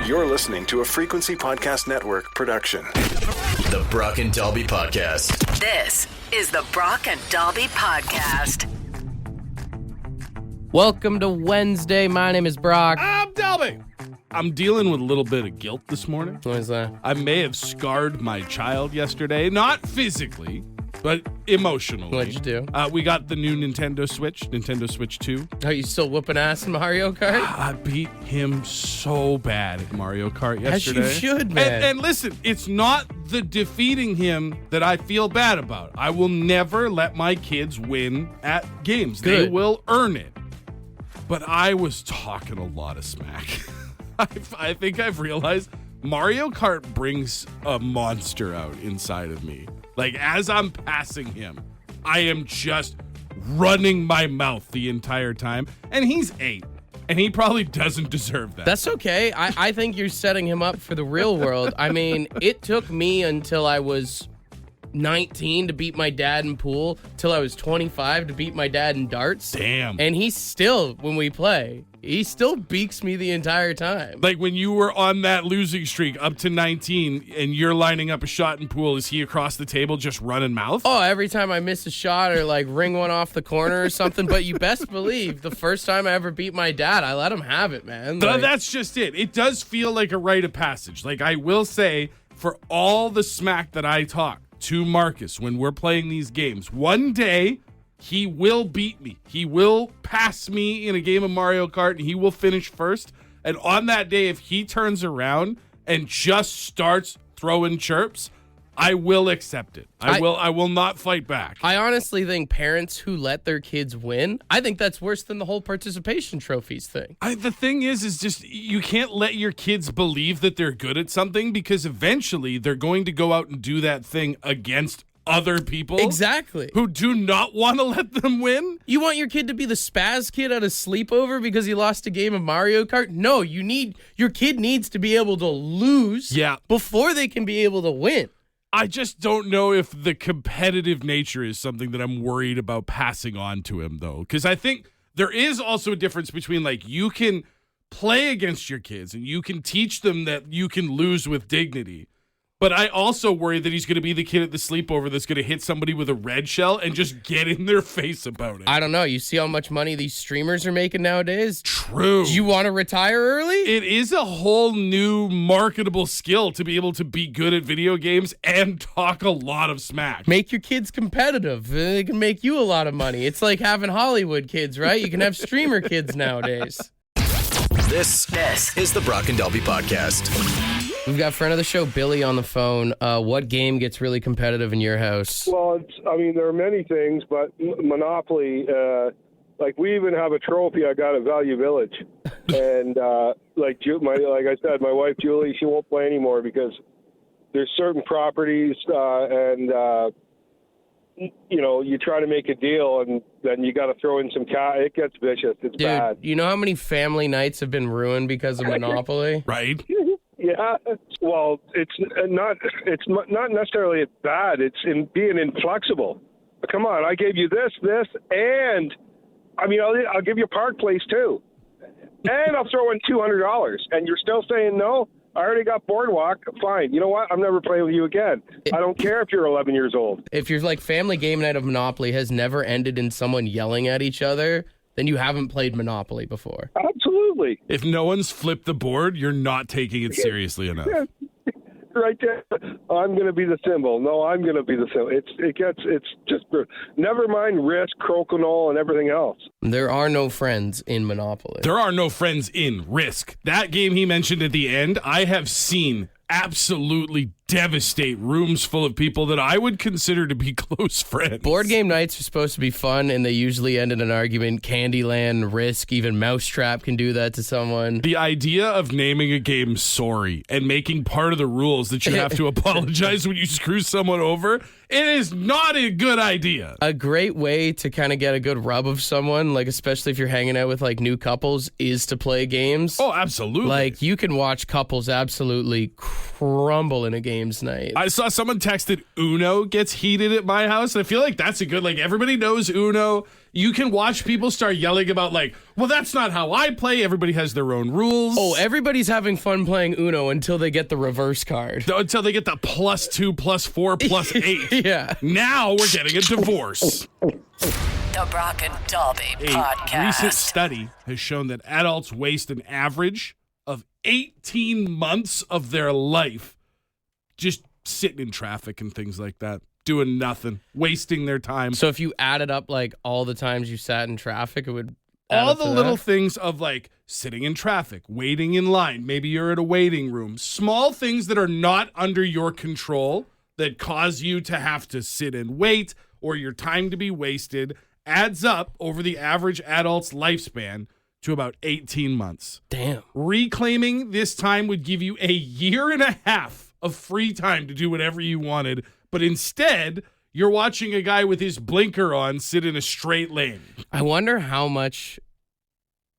You're listening to a Frequency Podcast Network production. The Brock and Dalby Podcast. This is the Brock and Dalby Podcast. Welcome to Wednesday. My name is Brock. I'm Dalby. I'm dealing with a little bit of guilt this morning. What is that? I may have scarred my child yesterday, not physically, but emotionally. What'd you do? We got the new Nintendo Switch 2. Are you still whooping ass in Mario Kart? I beat him so bad at Mario Kart yesterday. As you should, man. And listen, it's not the defeating him that I feel bad about. I will never let my kids win at games. Good. They will earn it. But I was talking a lot of smack. I think I've realized Mario Kart brings a monster out inside of me. Like, as I'm passing him, I am just running my mouth the entire time. And he's 8, and he probably doesn't deserve that. That's okay. I think you're setting him up for the real world. I mean, it took me until I was 19 to beat my dad in pool, till I was 25 to beat my dad in darts. Damn. And he still, when we play, he still beaks me the entire time. Like, when you were on that losing streak up to 19 and you're lining up a shot in pool, is he across the table just running mouth? Oh, every time I miss a shot or like ring one off the corner or something. But you best believe the first time I ever beat my dad, I let him have it, man. Like, That's just it. It does feel like a rite of passage. Like, I will say, for all the smack that I talk to Marcus when we're playing these games, one day he will beat me. He will pass me in a game of Mario Kart, and he will finish first. And on that day, if he turns around and just starts throwing chirps, I will accept it. I will not fight back. I honestly think parents who let their kids win, I think that's worse than the whole participation trophies thing. The thing is just you can't let your kids believe that they're good at something, because eventually they're going to go out and do that thing against other people. Exactly. Who do not want to let them win. You want your kid to be the spaz kid at a sleepover because he lost a game of Mario Kart? No, your kid needs to be able to lose before they can be able to win. I just don't know if the competitive nature is something that I'm worried about passing on to him, though. Because I think there is also a difference between, like, you can play against your kids and you can teach them that you can lose with dignity. But I also worry that he's going to be the kid at the sleepover that's going to hit somebody with a red shell and just get in their face about it. I don't know. You see how much money these streamers are making nowadays? True. Do you want to retire early? It is a whole new marketable skill to be able to be good at video games and talk a lot of smack. Make your kids competitive. They can make you a lot of money. It's like having Hollywood kids, right? You can have streamer kids nowadays. This is the Brock and Dalby Podcast. We've got friend of the show, Billy, on the phone. What game gets really competitive in your house? Well, there are many things, but Monopoly, like, we even have a trophy I got at Value Village. And like I said, my wife, Julie, she won't play anymore because there's certain properties and you try to make a deal and then you got to throw in some cash. It gets vicious. It's Dude, bad. you know how many family nights have been ruined because of Monopoly? Right? Yeah. Well, it's not necessarily bad. It's in being inflexible. Come on, I gave you this, and I'll give you a park place too, and I'll throw in $200, and you're still saying no. I already got Boardwalk. Fine. You know what? I'm never playing with you again. I don't care if you're 11 years old. If your family game night of Monopoly has never ended in someone yelling at each other, then you haven't played Monopoly before. Absolutely. If no one's flipped the board, you're not taking it seriously enough. Right there. I'm going to be the symbol. No, I'm going to be the symbol. It's just, never mind Risk, Crokinole, and everything else. There are no friends in Monopoly. There are no friends in Risk. That game he mentioned at the end, I have seen absolutely devastate rooms full of people that I would consider to be close friends. Board game nights are supposed to be fun, and they usually end in an argument. Candyland, Risk, even Mousetrap can do that to someone. The idea of naming a game Sorry and making part of the rules that you have to apologize when you screw someone over, it is not a good idea. A great way to kind of get a good rub of someone, like especially if you're hanging out with like new couples, is to play games. Oh, absolutely. Like you can watch couples absolutely crumble in a games night. I saw someone texted Uno gets heated at my house, and I feel like that's a good, like, everybody knows Uno. You can watch people start yelling about like, well, that's not how I play. Everybody has their own rules. Oh, everybody's having fun playing Uno until they get the reverse card. Until they get the +2, +4, +8. Yeah. Now we're getting a divorce. The Brock and Dalby A Podcast. recent study has shown that adults waste an average of 18 months of their life just sitting in traffic and things like that, doing nothing, wasting their time. So if you added up like all the times you sat in traffic, it would add All up the to little that? things of like sitting in traffic, waiting in line, maybe you're at a waiting room, small things that are not under your control that cause you to have to sit and wait or your time to be wasted adds up over the average adult's lifespan to about 18 months. Damn. Reclaiming this time would give you a year and a half of free time to do whatever you wanted, but instead, you're watching a guy with his blinker on sit in a straight lane. I wonder how much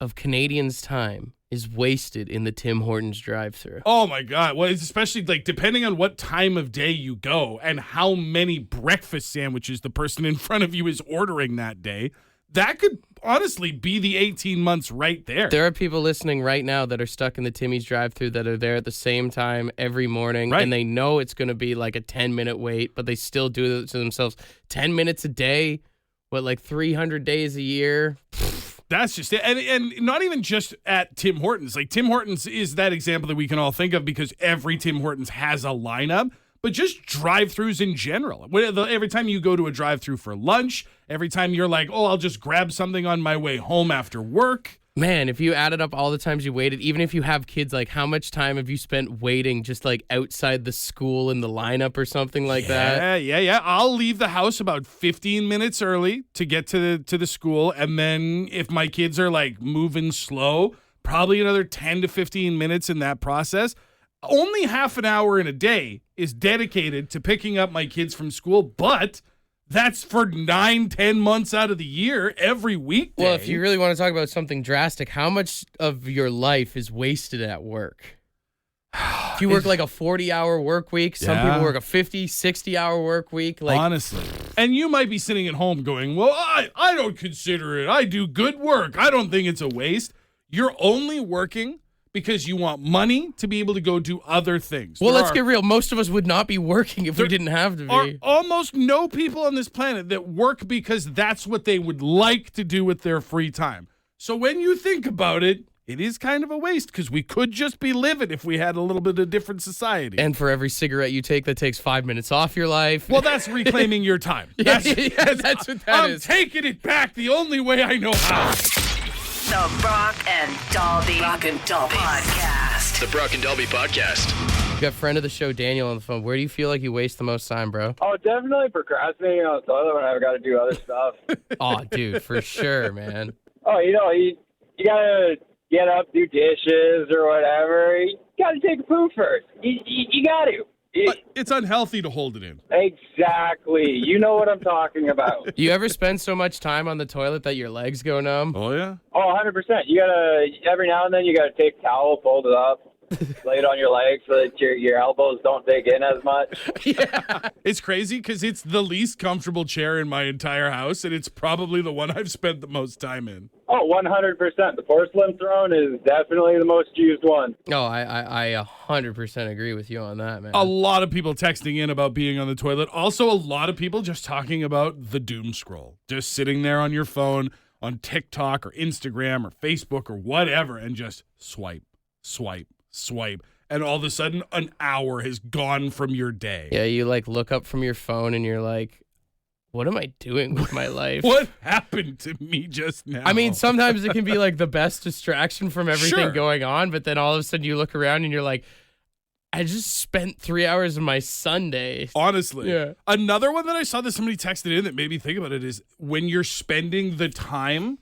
of Canadians' time is wasted in the Tim Hortons drive-thru. Oh my God. Well, it's especially like depending on what time of day you go and how many breakfast sandwiches the person in front of you is ordering that day, that could honestly be the 18 months right there. There are people listening right now that are stuck in the Timmy's drive-thru that are there at the same time every morning, Right. and they know it's going to be like a 10-minute wait, but they still do it to themselves. 10 minutes a day, like 300 days a year? That's just it. And not even just at Tim Hortons. Like Tim Hortons is that example that we can all think of because every Tim Hortons has a lineup, but just drive-thrus in general. Every time you go to a drive-thru for lunch, every time you're like, oh, I'll just grab something on my way home after work. Man, if you added up all the times you waited, even if you have kids, like how much time have you spent waiting just like outside the school in the lineup or something like that? Yeah. I'll leave the house about 15 minutes early to get to the school. And then if my kids are like moving slow, probably another 10 to 15 minutes in that process. Only half an hour in a day is dedicated to picking up my kids from school, but that's for 9-10 months out of the year, every weekday. Well, if you really want to talk about something drastic, how much of your life is wasted at work? If you work like a 40-hour work week, some Yeah. people work a 50, 60-hour work week. Like, honestly. And you might be sitting at home going, well, I don't consider it. I do good work. I don't think it's a waste. You're only working because you want money to be able to go do other things. well, let's get real. Most of us would not be working if we didn't have to There are be. almost no people on this planet that work because that's what they would like to do with their free time. So when you think about it, it is kind of a waste because we could just be living if we had a little bit of different society. And for every cigarette you take, that takes 5 minutes off your life. well, that's reclaiming your time. that's what that I'm is. taking it back the only way I know how. The Brock and Dalby Podcast. The Brock and Dalby Podcast. We got friend of the show, Daniel, on the phone. Where do you feel like you waste the most time, bro? Oh, definitely procrastinating on the toilet when I've got to do other stuff. Oh, dude, for sure, man. Oh, you gotta get up, do dishes or whatever. You gotta take a poo first. You got to. But it's unhealthy to hold it in. Exactly. You know what I'm talking about. You ever spend so much time on the toilet that your legs go numb? Oh, yeah? Oh, 100%. You gotta, every now and then you gotta take a towel, fold it up, lay it on your legs so that your elbows don't dig in as much. Yeah. It's crazy because it's the least comfortable chair in my entire house, and it's probably the one I've spent the most time in. Oh, 100%. The porcelain throne is definitely the most used one. No, I 100% agree with you on that, man. A lot of people texting in about being on the toilet. Also, a lot of people just talking about the doom scroll. Just sitting there on your phone, on TikTok or Instagram or Facebook or whatever, and just swipe. And all of a sudden, an hour has gone from your day. Yeah, you like look up from your phone and you're like, what am I doing with my life? What happened to me just now? I mean, sometimes it can be like the best distraction from everything Sure. going on, but then all of a sudden you look around and you're like, I just spent 3 hours of my Sunday. Honestly. Yeah. Another one that I saw that somebody texted in that made me think about it is when you're spending the time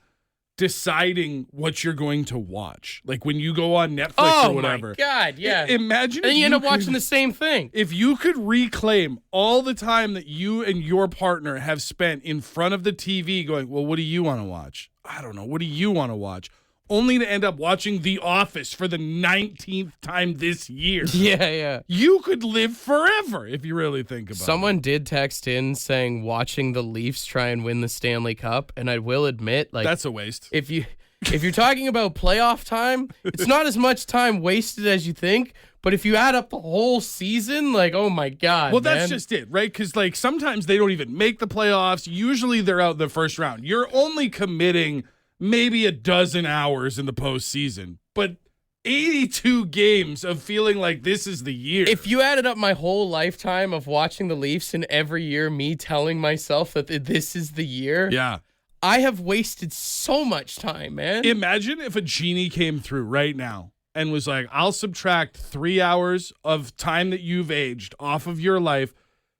deciding what you're going to watch. Like when you go on Netflix Oh or whatever. my God, yeah. Imagine And if you end up could- watching the same thing. If you could reclaim all the time that you and your partner have spent in front of the TV going, well, what do you want to watch? I don't know. What do you want to watch? only to end up watching The Office for the 19th time this year. Yeah. You could live forever if you really think about it. Someone did text in saying watching the Leafs try and win the Stanley Cup, and I will admit, like, That's a waste. if you're talking about playoff time, it's not as much time wasted as you think. But if you add up the whole season, like, oh my God. Well, man. that's just it, right? Because, like, sometimes they don't even make the playoffs. Usually they're out in the first round. You're only committing maybe a dozen hours in the postseason, but 82 games of feeling like this is the year. If you added up my whole lifetime of watching the Leafs and every year me telling myself that this is the year, Yeah. I have wasted so much time, man. Imagine if a genie came through right now and was like, I'll subtract 3 hours of time that you've aged off of your life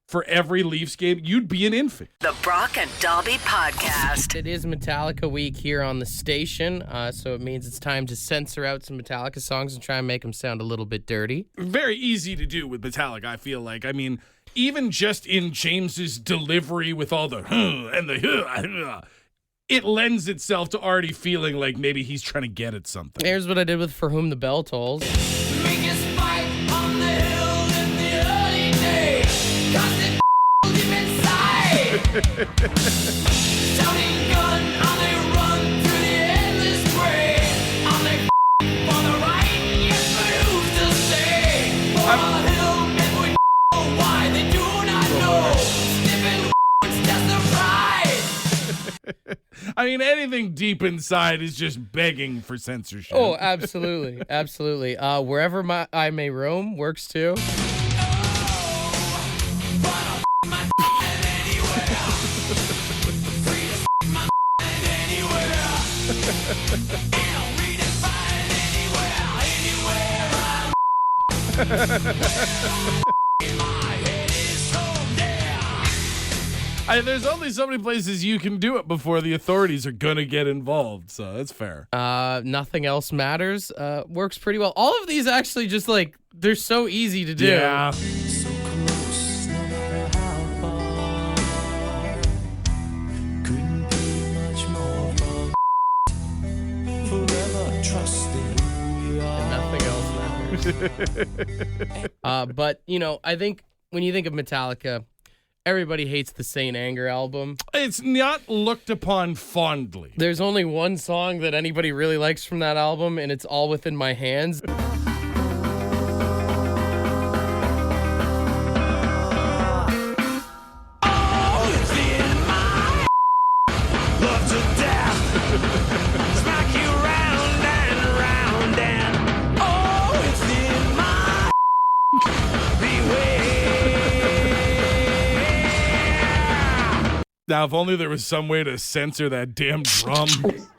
for every Leafs game. You'd be an infant. The Brock and Dobby Podcast. It is Metallica week here on the station, so it means it's time to censor out some Metallica songs and try and make them sound a little bit dirty. Very easy to do with Metallica, I feel like. I mean, even just in James's delivery with all the and the it lends itself to already feeling like maybe he's trying to get at something. Here's what I did with For Whom the Bell Tolls. I mean, anything deep inside is just begging for censorship. Oh, absolutely. Absolutely. Wherever I May Roam works too. There's only so many places you can do it before the authorities are going to get involved, so that's fair. Nothing Else Matters works pretty well. All of these actually just like, they're so easy to do. Yeah. Nothing Else Matters. But, you know, I think when you think of Metallica, everybody hates the Saint Anger album. It's not looked upon fondly. There's only one song that anybody really likes from that album, and it's All Within My Hands. Now, if only there was some way to censor that damn drum.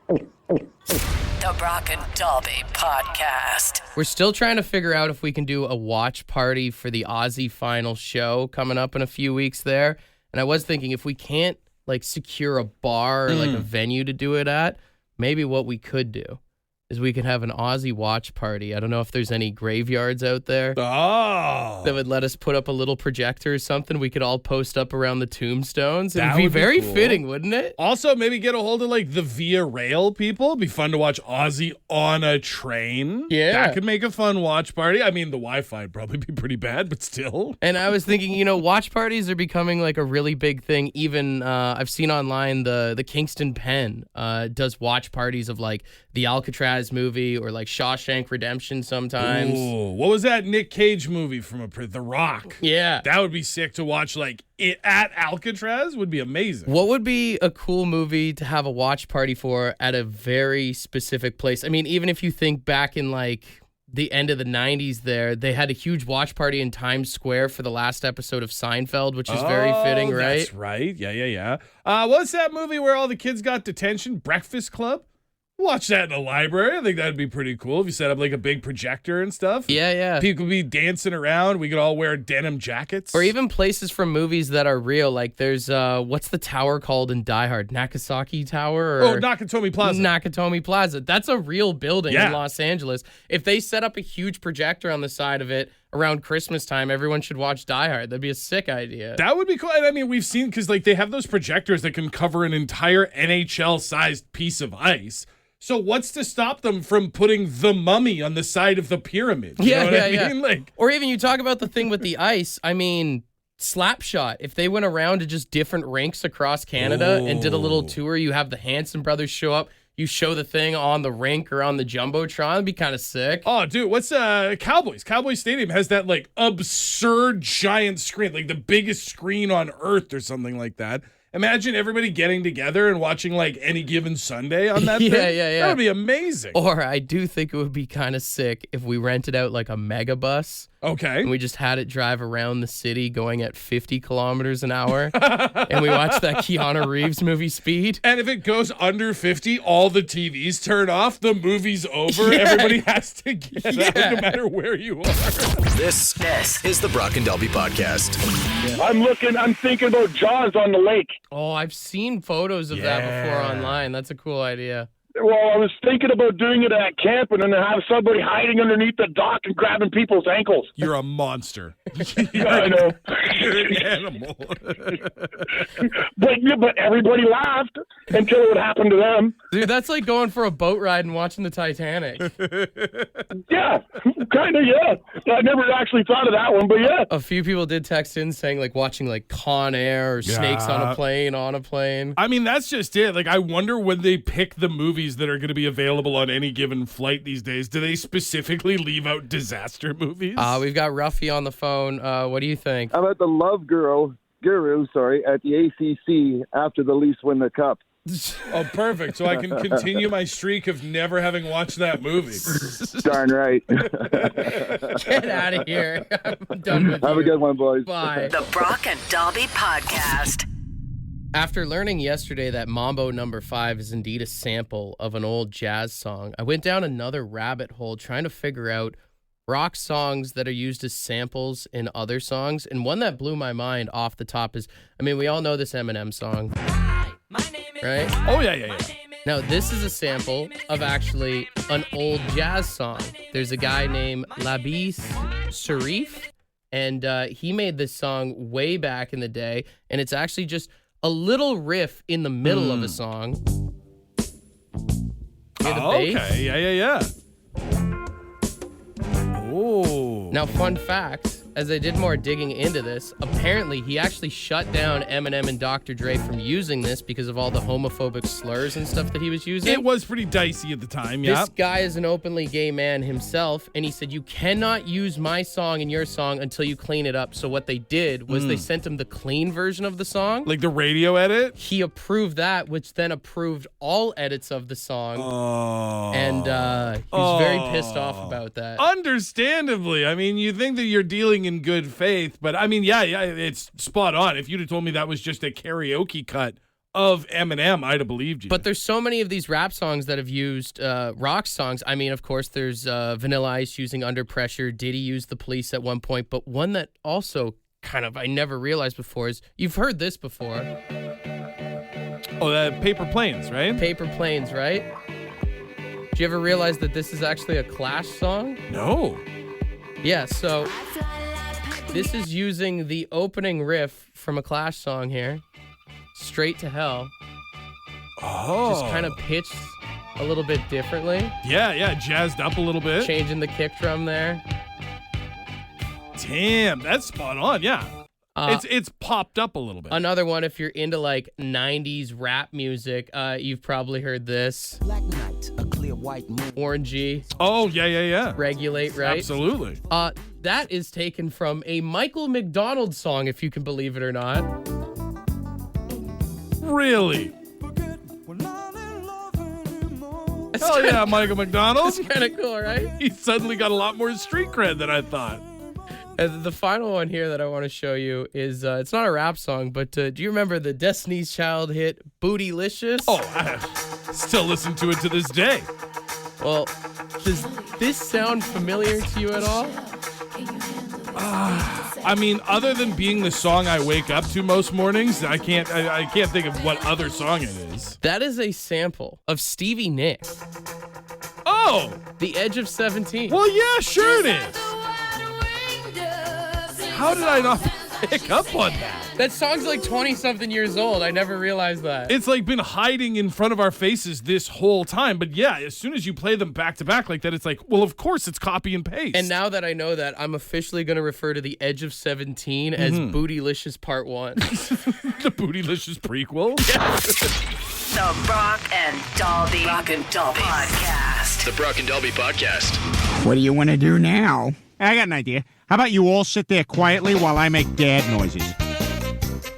The Brock and Dobby Podcast. We're still trying to figure out if we can do a watch party for the Aussie final show coming up in a few weeks there. And I was thinking if we can't like secure a bar or like a venue to do it at, maybe what we could do is we could have an Aussie watch party. I don't know if there's any graveyards out there Oh. that would let us put up a little projector or something. We could all post up around the tombstones. It That would be would be very cool. fitting, wouldn't it? Also, maybe get a hold of like the Via Rail people. It'd be fun to watch Ozzy on a train. Yeah. That could make a fun watch party. I mean, the Wi-Fi would probably be pretty bad, but still. And I was thinking, you know, watch parties are becoming like a really big thing. Even I've seen online the Kingston Pen does watch parties of like the Alcatraz movie or like Shawshank Redemption sometimes. Ooh, what was that Nick Cage movie from The Rock? Yeah. That would be sick to watch like it at Alcatraz would be amazing. What would be a cool movie to have a watch party for at a very specific place? I mean, even if you think back in like the end of the 90s there, they had a huge watch party in Times Square for the last episode of Seinfeld, which is very fitting, right? That's right. Yeah. What's that movie where all the kids got detention? Breakfast Club? Watch that in the library. I think that'd be pretty cool if you set up like a big projector and stuff. Yeah. People could be dancing around. We could all wear denim jackets. Or even places from movies that are real. Like there's, what's the tower called in Die Hard? Nakasaki Tower? Or Nakatomi Plaza. Nakatomi Plaza. That's a real building Yeah. in Los Angeles. If they set up a huge projector on the side of it around Christmas time, everyone should watch Die Hard. That'd be a sick idea. That would be cool. And I mean, we've seen, because like they have those projectors that can cover an entire NHL-sized piece of ice. So what's to stop them from putting the Mummy on the side of the pyramid? You know what I mean? Like, or even you talk about the thing with the ice. I mean, Slapshot. If they went around to just different rinks across Canada and did a little tour, you have the Hanson brothers show up. You show the thing on the rink or on the Jumbotron. It'd be kind of sick. Oh, dude, what's Cowboys? Cowboys Stadium has that, like, absurd giant screen, like the biggest screen on Earth or something like that. Imagine everybody getting together and watching, like, Any Given Sunday on that thing. Yeah. That would be amazing. Or I do think it would be kind of sick if we rented out, like, a mega bus. Okay. And we just had it drive around the city going at 50 kilometers an hour. And we watched that Keanu Reeves movie Speed. And if it goes under 50, all the TVs turn off, the movie's over, everybody has to get out no matter where you are. This is the Brock and Dalby Podcast. I'm thinking about Jaws on the lake. Oh, I've seen photos of that before online. That's a cool idea. Well, I was thinking about doing it at camp and then have somebody hiding underneath the dock and grabbing people's ankles. You're a monster. Yeah, I know. You're an animal. But everybody laughed until it would happen to them. Dude, that's like going for a boat ride and watching the Titanic. Yeah, kind of, yeah. I never actually thought of that one, but yeah. A few people did text in saying like watching like Con Air or Snakes on a Plane. I mean, that's just it. Like, I wonder when they pick the movies that are going to be available on any given flight these days, do they specifically leave out disaster movies? We've got Ruffy on the phone. What do you think? I'm at the Love Guru, at the ACC after the Leafs win the cup. Oh, perfect. So I can continue my streak of never having watched that movie. Darn right. Get out of here. I'm done with you. Have a good one, boys. Bye. The Brock and Dalby Podcast. After learning yesterday that Mambo No. 5 is indeed a sample of an old jazz song, I went down another rabbit hole trying to figure out rock songs that are used as samples in other songs. And one that blew my mind off the top is, I mean, we all know this Eminem song, right? Oh, yeah. Now, this is a sample of actually an old jazz song. There's a guy named Labis Sharif, and he made this song way back in the day, and it's actually just a little riff in the middle of a song. Hear the bass? Okay, yeah. Oh. Now, fun fact, as I did more digging into this, apparently he actually shut down Eminem and Dr. Dre from using this because of all the homophobic slurs and stuff that he was using. It was pretty dicey at the time, yeah. This guy is an openly gay man himself, and he said, you cannot use my song and your song until you clean it up. So what they did was they sent him the clean version of the song. Like the radio edit? He approved that, which then approved all edits of the song. Oh. And he was very pissed off about that. Understandably. I mean, you think that you're dealing in good faith, but I mean, yeah, it's spot on. If you'd have told me that was just a karaoke cut of Eminem, I'd have believed you. But there's so many of these rap songs that have used rock songs. I mean, of course, there's Vanilla Ice using Under Pressure. Diddy used The Police at one point, but one that also kind of I never realized before is, you've heard this before. Oh, Paper Planes, right? Paper Planes, right? Did you ever realize that this is actually a Clash song? No. Yeah, so this is using the opening riff from a Clash song here, Straight to Hell. Oh. Just kind of pitched a little bit differently. Yeah, jazzed up a little bit. Changing the kick drum there. Damn, that's spot on, yeah. It's popped up a little bit. Another one, if you're into like 90s rap music, you've probably heard this. Black Knight, a clear white moon. Warren G. Oh, yeah. Regulate, right? Absolutely. That is taken from a Michael McDonald song, if you can believe it or not. Really? Hell yeah, Michael McDonald. It's kind of cool, right? He suddenly got a lot more street cred than I thought. The final one here that I want to show you is, it's not a rap song, but do you remember the Destiny's Child hit Bootylicious? Oh, I still listen to it to this day. Well, does this sound familiar to you at all? I mean, other than being the song I wake up to most mornings, I can't think of what other song it is. That is a sample of Stevie Nicks. Oh! The Edge of 17. Well, yeah, sure it is. How did I not pick up on that. That song's like 20-something years old. I never realized that. It's like been hiding in front of our faces this whole time. But yeah, as soon as you play them back to back like that, it's like, well, of course it's copy and paste. And now that I know that, I'm officially going to refer to The Edge of 17 as Bootylicious Part 1. The Bootylicious prequel? The Brock and Dalby Podcast. The Brock and Dalby Podcast. What do you want to do now? I got an idea. How about you all sit there quietly while I make dad noises?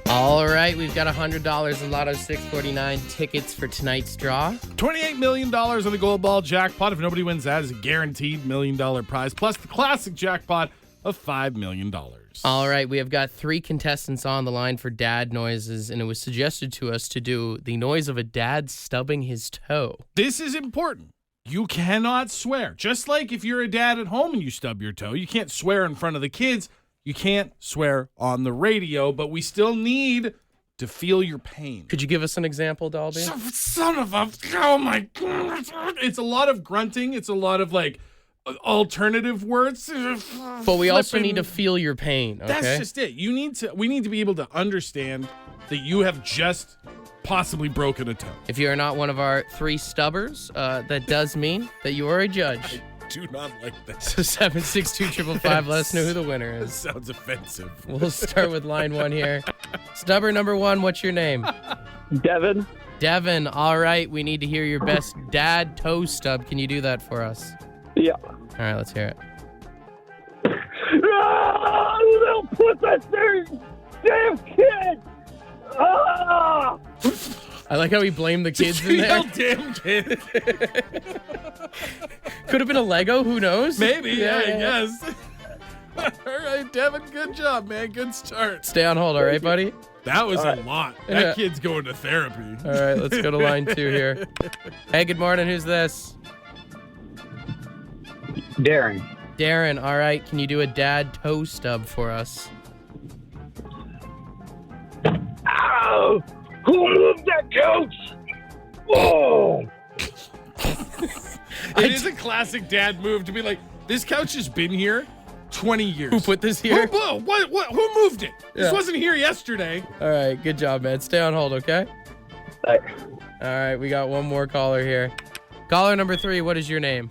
All right, we've got $100 in Lotto 649 tickets for tonight's draw. $28 million on the gold ball jackpot. If nobody wins that, is a guaranteed $1 million prize, plus the classic jackpot of $5 million. All right, we have got 3 contestants on the line for dad noises, and it was suggested to us to do the noise of a dad stubbing his toe. This is important. You cannot swear. Just like if you're a dad at home and you stub your toe, you can't swear in front of the kids. You can't swear on the radio, but we still need to feel your pain. Could you give us an example, Dalby? Son of a... Oh, my God. It's a lot of grunting. It's a lot of, like, alternative words. But we also need to feel your pain, okay? That's just it. We need to be able to understand that you have just possibly broken a toe. If you are not one of our 3 stubbers, that does mean that you are a judge. I do not like that. So 762-555, let us know who the winner That is. sounds offensive. We'll start with line 1 here. Stubber number 1, what's your name? Devin. Devin, all right, we need to hear your best dad toe stub. Can you do that for us? Yeah. All right, let's hear it. Little pussy, damn kid. I like how he blamed the kids in there. Damn kid. Could have been a Lego, who knows? Maybe, yeah, I guess. All right, Devin, good job, man. Good start. Stay on hold, all right, buddy? That was a lot. That Yeah. kid's going to therapy. All right, let's go to line 2 here. Hey, good morning. Who's this? Darren. Darren, all right. Can you do a dad toe stub for us? Ow! Who moved that couch? Oh! It is a classic dad move to be like, this couch has been here 20 years. Who put this here? Who moved it? This Yeah. wasn't here yesterday. All right, good job, man. Stay on hold, okay? All right, we got one more caller here. Caller number 3, what is your name?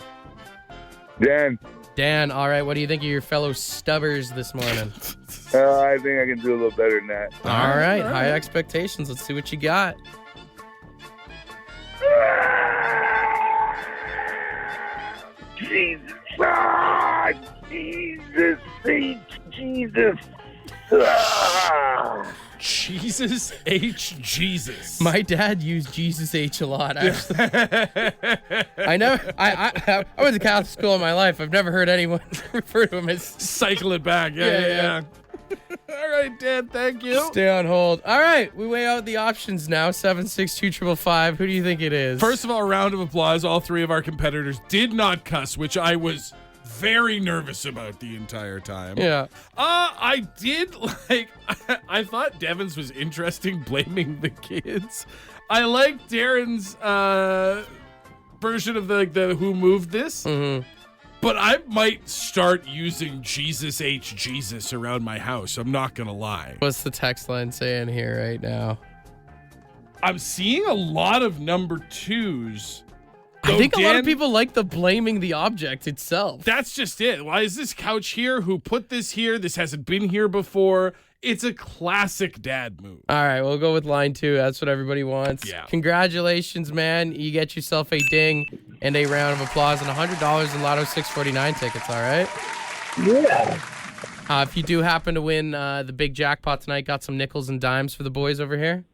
Dan, Dan, all right. What do you think of your fellow stubbers this morning? I think I can do a little better than that. All right, high expectations. Let's see what you got. Jesus. Jesus. Jesus. Jesus H. Jesus. My dad used Jesus H a lot, actually. I went to Catholic school in my life. I've never heard anyone refer to him as... Cycle it back. Yeah. All right, Dan, thank you. Stay on hold. All right, we weigh out the options now. 762-555. Who do you think it is? First of all, a round of applause. All 3 of our competitors did not cuss, which I was very nervous about the entire time. Yeah. I did like, I thought Devin's was interesting, blaming the kids. I like Darren's version of the who moved this. Mm-hmm. But I might start using Jesus H. Jesus around my house. I'm not going to lie. What's the text line saying here right now? I'm seeing a lot of number 2s. I think a lot of people like the blaming the object itself. That's just it. Why is this couch here? Who put this here? This hasn't been here before. It's a classic dad move. All right, we'll go with line 2. That's what everybody wants. Yeah. Congratulations, man. You get yourself a ding and a round of applause and $100 in Lotto 649 tickets, all right? Yeah. If you do happen to win the big jackpot tonight, got some nickels and dimes for the boys over here?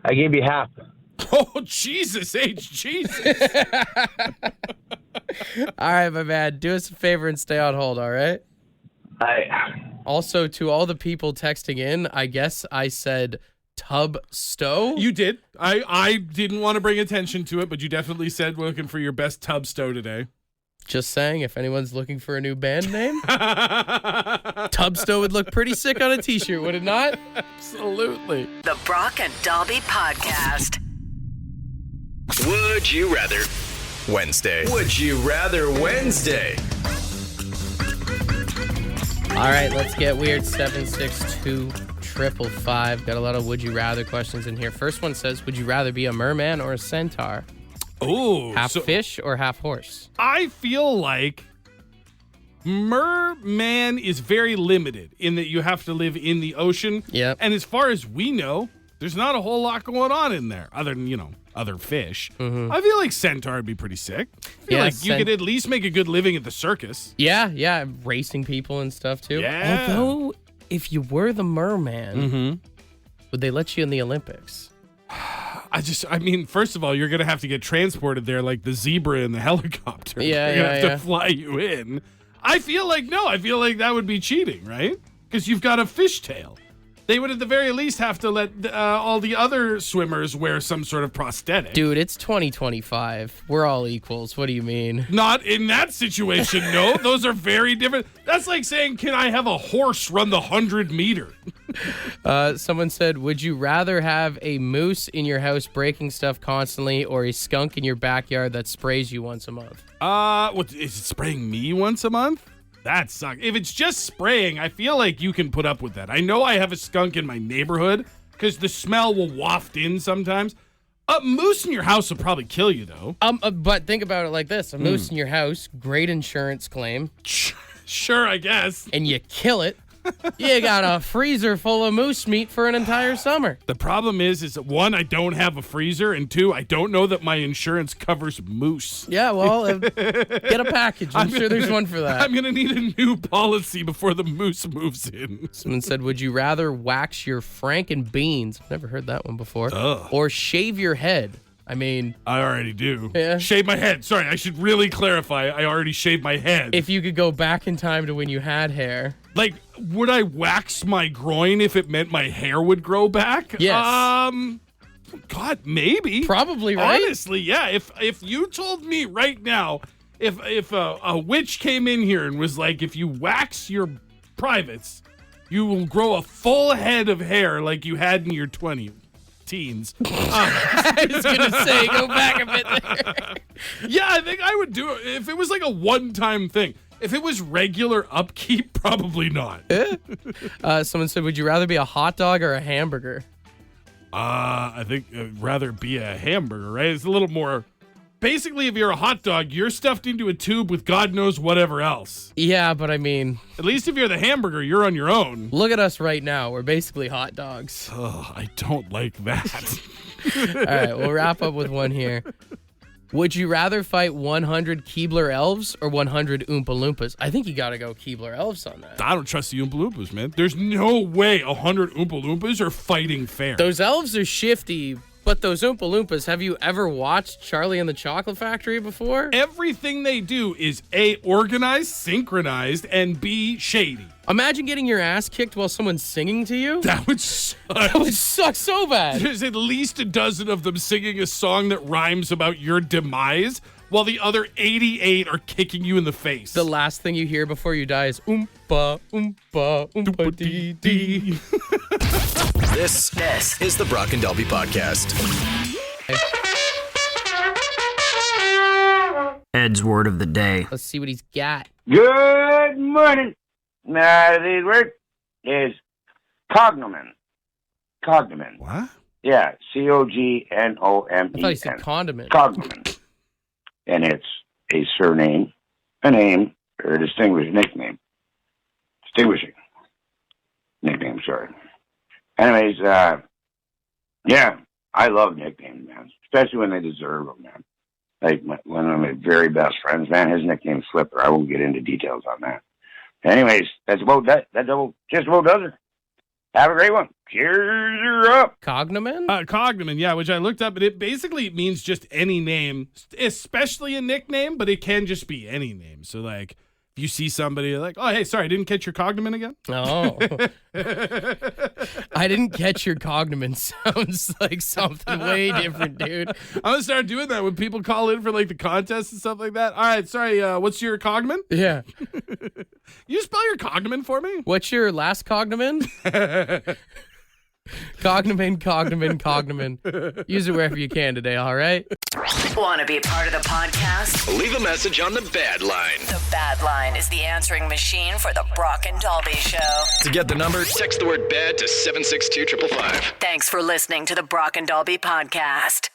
I gave you half. Oh, Jesus H. Jesus. All right, my man. Do us a favor and stay on hold, all right? Also, to all the people texting in, I guess I said tub stow. You did. I didn't want to bring attention to it, but you definitely said we're looking for your best tub stow today. Just saying, if anyone's looking for a new band name, tub stow would look pretty sick on a t-shirt, would it not? Absolutely. The Brock and Dalby Podcast. Would you rather Wednesday? Would you rather Wednesday? All right, let's get weird. 762-555. Got a lot of would you rather questions in here. First one says, would you rather be a merman or a centaur? Oh, Half fish or half horse? I feel like merman is very limited in that you have to live in the ocean. Yep. And as far as we know, there's not a whole lot going on in there other than, other fish. Mm-hmm. I feel like centaur would be pretty sick. I feel like you could at least make a good living at the circus. Yeah. Racing people and stuff, too. Yeah. Although, if you were the merman, would they let you in the Olympics? First of all, you're going to have to get transported there like the zebra in the helicopter. Yeah, They're going to have to fly you in. I feel like that would be cheating, right? Because you've got a fishtail. They would at the very least have to let all the other swimmers wear some sort of prosthetic. Dude, it's 2025. We're all equals. What do you mean? Not in that situation, no. Those are very different. That's like saying, can I have a horse run the 100-meter? Someone said, would you rather have a moose in your house breaking stuff constantly or a skunk in your backyard that sprays you once a month? What, is it spraying me once a month? That sucks. If it's just spraying, I feel like you can put up with that. I know I have a skunk in my neighborhood because the smell will waft in sometimes. A moose in your house will probably kill you, though. But think about it like this. A moose in your house, great insurance claim. Sure, I guess. And you kill it. You got a freezer full of moose meat for an entire summer. The problem is that one, I don't have a freezer, and two, I don't know that my insurance covers moose. Yeah, well, get a package. I'm sure there's one for that. I'm going to need a new policy before the moose moves in. Someone said, would you rather wax your Franken beans? I've never heard that one before. Ugh. Or shave your head? I already do. Yeah. Shave my head. Sorry, I should really clarify. I already shaved my head. If you could go back in time to when you had hair. Like, would I wax my groin if it meant my hair would grow back? Yes. God, maybe. Probably, right? Honestly, yeah. If you told me right now, if a witch came in here and was like, if you wax your privates, you will grow a full head of hair like you had in your teens. I was going to say, go back a bit there. Yeah, I think I would do it if it was like a one-time thing. If it was regular upkeep, probably not. Someone said, would you rather be a hot dog or a hamburger? I think I'd rather be a hamburger, right? It's a little more... Basically, if you're a hot dog, you're stuffed into a tube with God knows whatever else. Yeah, but at least if you're the hamburger, you're on your own. Look at us right now. We're basically hot dogs. Oh, I don't like that. All right, we'll wrap up with one here. Would you rather fight 100 Keebler elves or 100 Oompa Loompas? I think you got to go Keebler elves on that. I don't trust the Oompa Loompas, man. There's no way 100 Oompa Loompas are fighting fair. Those elves are shifty, but those Oompa Loompas, have you ever watched Charlie and the Chocolate Factory before? Everything they do is A, organized, synchronized, and B, shady. Imagine getting your ass kicked while someone's singing to you. That would suck. That would suck so bad. There's at least a dozen of them singing a song that rhymes about your demise, while the other 88 are kicking you in the face. The last thing you hear before you die is oompa, oompa, oompa dee dee. This is the Brock and Dalby Podcast. Ed's word of the day. Let's see what he's got. Good morning. Today's word is cognomen. Cognomen. What? Yeah, C-O-G-N-O-M-E-N. I thought you said condiment. Cognomen. And it's a surname, a name, or a distinguished nickname. Distinguishing nickname, sorry. Anyways, yeah, I love nicknames, man. Especially when they deserve them, man. Like one of my very best friends, man, his nickname's Flipper. I won't get into details on that. Anyways, that's about that. That just about does it. Have a great one. Cheers, you're up. Cognomen? Cognomen, yeah, which I looked up, but it basically means just any name, especially a nickname, but it can just be any name. So, like, if you see somebody like, oh, hey, sorry, I didn't catch your cognomen again? Oh. I didn't catch your cognomen sounds like something way different, dude. I'm going to start doing that when people call in for, like, the contest and stuff like that. All right, sorry, what's your cognomen? Yeah. You spell your cognomen for me? What's your last cognomen? Cognomen. Use it wherever you can today, all right? Want to be a part of the podcast? Leave a message on the Bad Line. The Bad Line is the answering machine for the Brock and Dalby Show. To get the number, text the word BAD to 762-555. Thanks for listening to the Brock and Dalby podcast.